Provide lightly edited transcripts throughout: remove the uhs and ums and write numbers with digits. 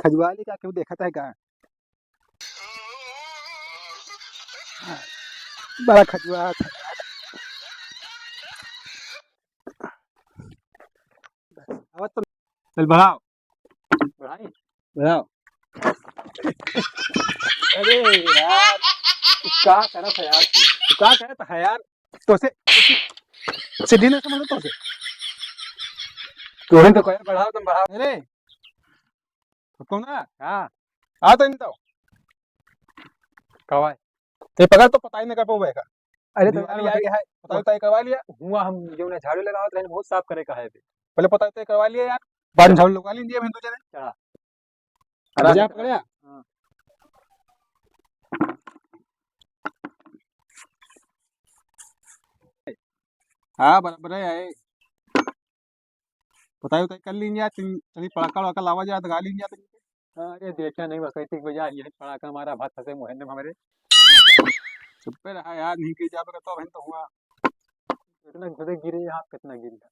खजुआली का क्यों देखता है का बड़ा खजुआ था। अब तो चल बढ़ाओ बढ़ाई बढ़ाओ। अरे यार क्या करत है यार तू क्या कहता है यार तो से सीधी नहीं समझ तो से तूने तो कहे बढ़ाओ तुम बढ़ाओ। अरे तो कौन है हाँ आ तो नहीं तो कवा ते पकड़ तो पता ही नहीं कर पाऊंगा अरे तो दिवाली यार आ गया है पता तो करवा लिया हुआ हम जो ने झाड़ू लगाओ तो बहुत साफ करे का है पहले पता तो करवा लिया यार बाद में झाड़ू लगा लीजिए हम दूसरे ने चढ़ा अरे जा पकड़या हाँ। हाँ बराबर है पता तो कर लीजिए चलिए पड़ाका वड़ाका लावा जाए तो गा लीजिए अरे देखा नहीं बकैती बजा यही पड़ाका हमारा भात फंसे मुहन्ने में हमारे चुप पे रहा यार नहीं की जा तो बहन तो हुआ इतना घुसे गिरे यहाँ कितना गिर गया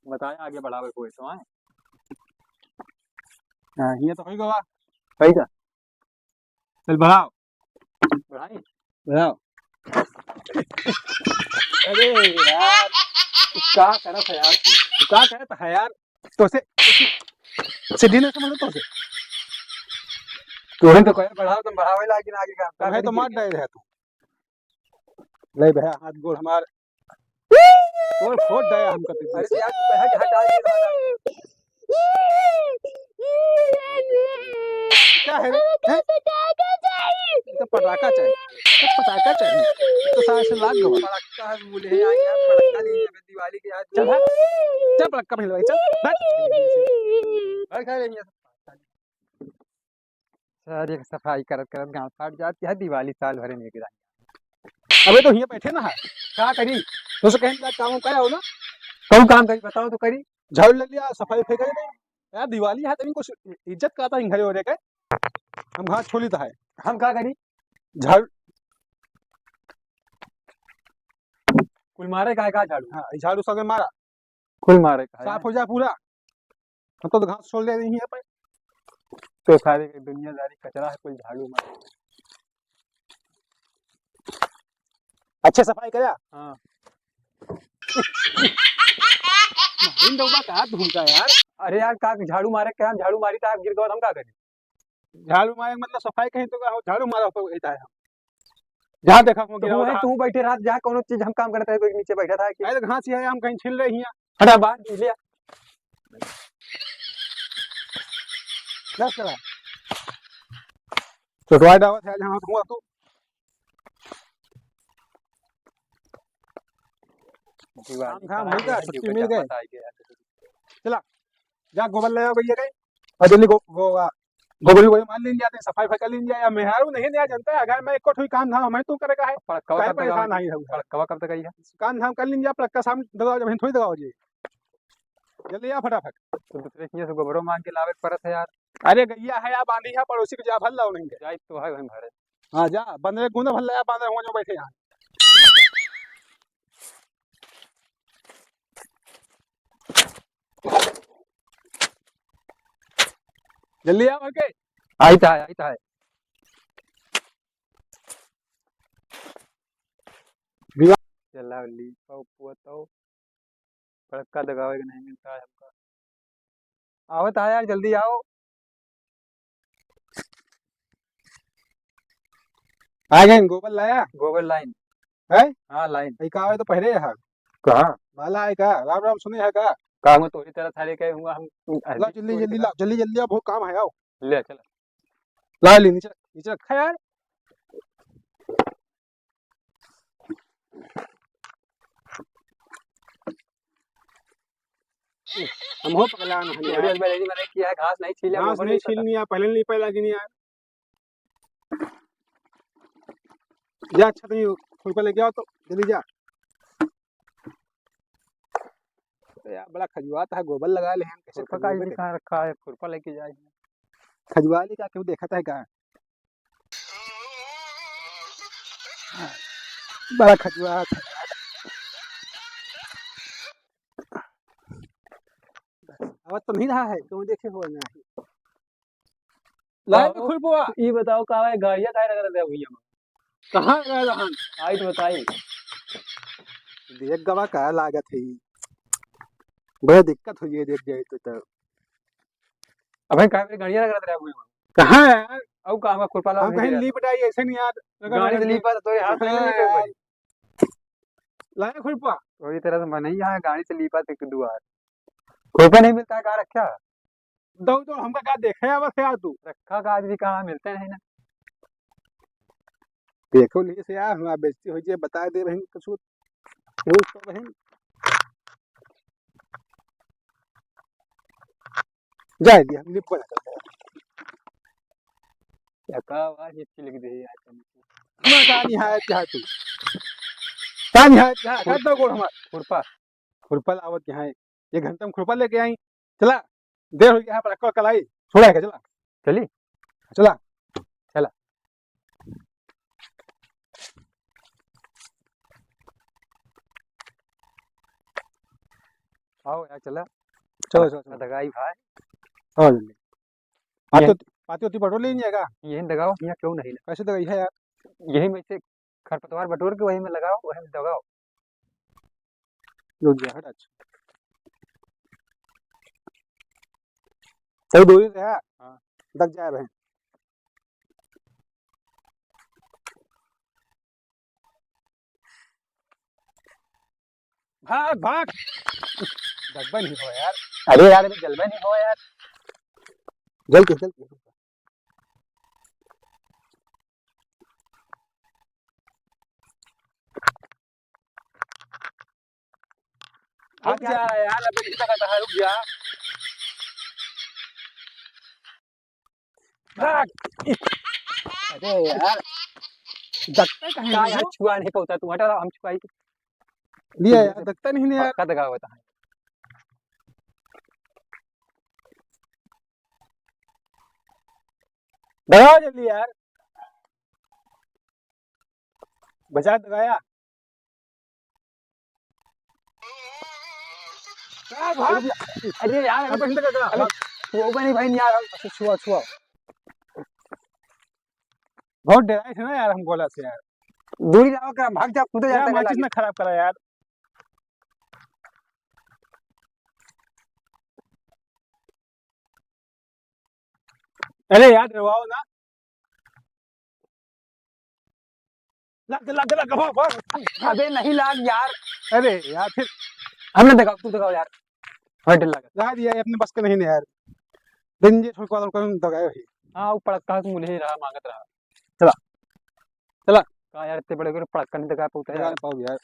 बताया आगे बढ़ावे कोई तो आए हाँ ये तो होई गवा सही था चल बढ़ाओ बढ़ाई बढ़ाओ। अरे यार क्या करत है यार तू क्या कहता है यार तो से सीधी नहीं समझ तो से तूने तो कहे बढ़ाओ तुम बढ़ावे लेकिन आगे का तो है तो मार डाल है तू ले भैया हाथ गोड़ हमार तोड़ फोड़ दया हम करते अरे यार तू कहे कि हटा दे क्या है रे हैं? तो पटाखा चाहिए तो पटाखा चाहिए तो सारे से लाग गवा पड़ाका है बोले हैं यार यार पड़ाका नहीं है दिवाली के आज चल भाग चल पटक्का पहले भाई चल भाग भाई खा लेंगे सारी सफाई करत करत गांव फाट जाती है दिवाली साल भरे में गिरा अबे तो यहाँ बैठे ना है क्या करी तो से कहीं काम कराया हो ना कौन काम करी बताओ तो करी झाड़ू ले लिया सफाई फेंका नहीं यार दिवाली है तो कुछ इज्जत का आता है घरे हो रे के हम घास छोली तो है हम क्या करी झाड़ू कुल मारे का झाड़ू हाँ झाड़ू सगे मारा कुल मारे का साफ हो जाए पूरा हम तो घास छोड़ दे रही है पे तो सारे दुनियादारी कचरा है कुल झाड़ू मारे अच्छे सफाई कराया हाँ इन डोबा कहा घूमता यार अरे यार का झाड़ू मारे क्या हम झाड़ू मारी तो आप गिर गए हम क्या करें झाड़ू मारे मतलब सफाई कहीं तो झाड़ू मारा तो कहता है हम जहाँ देखा हो गिरा तो तू बैठे रात जा कोनो चीज हम काम करते हैं कोई नीचे बैठा था कि तो घास ही है हम कहीं छिल रही हैं हटा बाहर लिया दस करा छोटवा दावत है जहाँ हुआ तो काम मिल गया छुट्टी मिल गए चला जा गोबर ले आओ भैया कहीं और जल्दी गोबरी वही मान लीन जाते सफाई फैका लीन जाए मेहरू नहीं नया जनता है अगर मैं एक कोई काम धाम मैं तू करेगा है परेशान नहीं है कवा कब तक आई है काम धाम कर लीन जा पड़का सामने दबाओ जब थोड़ी दबाओ जी जल्दी आ फटाफट तो दूसरे की से गोबरों मांग के लावे परत है यार अरे गैया है या बांधी है पड़ोसी को जा भल लाओ नहीं जाई तो है वहीं भरे हाँ जा बंदे गुंदा भल लाया बांधे हुआ जो बैठे यहाँ जल्दी आओ के आई था चला ली पाओ तो पड़का दगावे के नहीं मिलता है हमका आवत है यार जल्दी आओ आ गए गोबर लाया गोबर लाइन है हाँ लाइन कहीं कहा है तो पहले है कहाँ माला है का राम राम सुने है का काम तो तरह थारे कहे हुआ हम ला जल्दी जल्दी ला जल्दी जल्दी आओ बहुत काम है आओ ले चल ला ली नीचे नीचे रखा यार हम हो पकड़ा ना बड़ी मैंने मैंने किया है घास नहीं छीला घास नहीं छीलनी है पहले नहीं पहला की नहीं यार जा अच्छा तो खुरपा लेके आओ तो जल्दी जा यार बड़ा खजुआता है गोबर लगा ले हम कैसे खुरपा का कहाँ रखा है खुरपा लेके जाए खजुआली का क्यों देखता है कहाँ बड़ा खजुआत है आवाज तो नहीं रहा है तुम देखे हो ना लाए बाबू, खुल बुआ ये बताओ कहाँ है गाड़िया काय लगा रहे भैया कहाँ गए रहन आई तो बताई देख गवा का लागत है बड़ा दिक्कत हुई है देख जाए तो अब कहाँ पे गाड़िया लगा रहे भैया कहाँ है यार अब कहाँ में खुरपा हम कहीं ली पटाई ऐसे नहीं यार गाड़ी से लीपा तो हाथ में नहीं कोई भाई लाए खुल बुआ वही तरह से मैं नहीं यहाँ गाड़ी से लीपा थे दुआर खुरपा नहीं मिलता है कहाँ रखा दो तो हमका क्या देखे है बस यार तू रखा का आज भी कहाँ मिलते नहीं ना देखो नहीं से यार हमारा बेइज्जती हो जाए बता दे बहन कुछ रोज तो बहन जाए दिया लिप बना करता क्या का आवाज इतनी लिख दे यार हमारा कहाँ निहायत चाहे तू कहाँ निहायत चाहे कर दो गोड़ हमारा खुरपा खुरपल आवत यहाँ है 1 घंटा में खुरपल लेके आई चला देर हो गया पर अक्का कलाई छोड़ा है चला चली चला चला आओ यार चला चलो चलो दगाई भाई हाँ जल्दी ये- पाती होती पेट्रोल ले जाएगा यही दगाओ यहाँ क्यों नहीं कैसे तो गई है यार यही में से खरपतवार बटोर के वही में लगाओ वही में दगाओ रुक गया हट अच्छा सही दूरी रहा हाँ। दक जाए बहन भाग भाग दकबा नहीं हो यार अरे यार अभी जलवा नहीं हो यार जल के रुक जा यार अभी नहीं लगा था रुक जा भाग अरे यार दकता कहीं क्या नहीं यार हो? छुआ नहीं पहुंचा तू हटा हम छुआई लिया यार दकता नहीं है यार पक्का दगा हुआ था दगाओ जल्दी यार बचा दगाया भाग अरे यार अब बंद कर दगा अरे वो नहीं भाई नहीं यार अच्छा छुआ छुआ बहुत डराए थे ना यार हम गोला से यार दूरी रहो कर भाग जा कूदे यार जाता है माचिस में खराब करा यार अरे यार डरवाओ ना लग भाग भाग अबे नहीं लाग यार अरे यार फिर हमने दगाओ तू दगाओ यार हट लगा ला दिया ये अपने बस का नहीं ना यार दिन जे छोड़ को दगाए ही हाँ वो पड़का से मुझे रहा मांगत रहा चला कहा यार इतने बड़े बड़े पड़का नहीं दगा पाता यार पाओ यार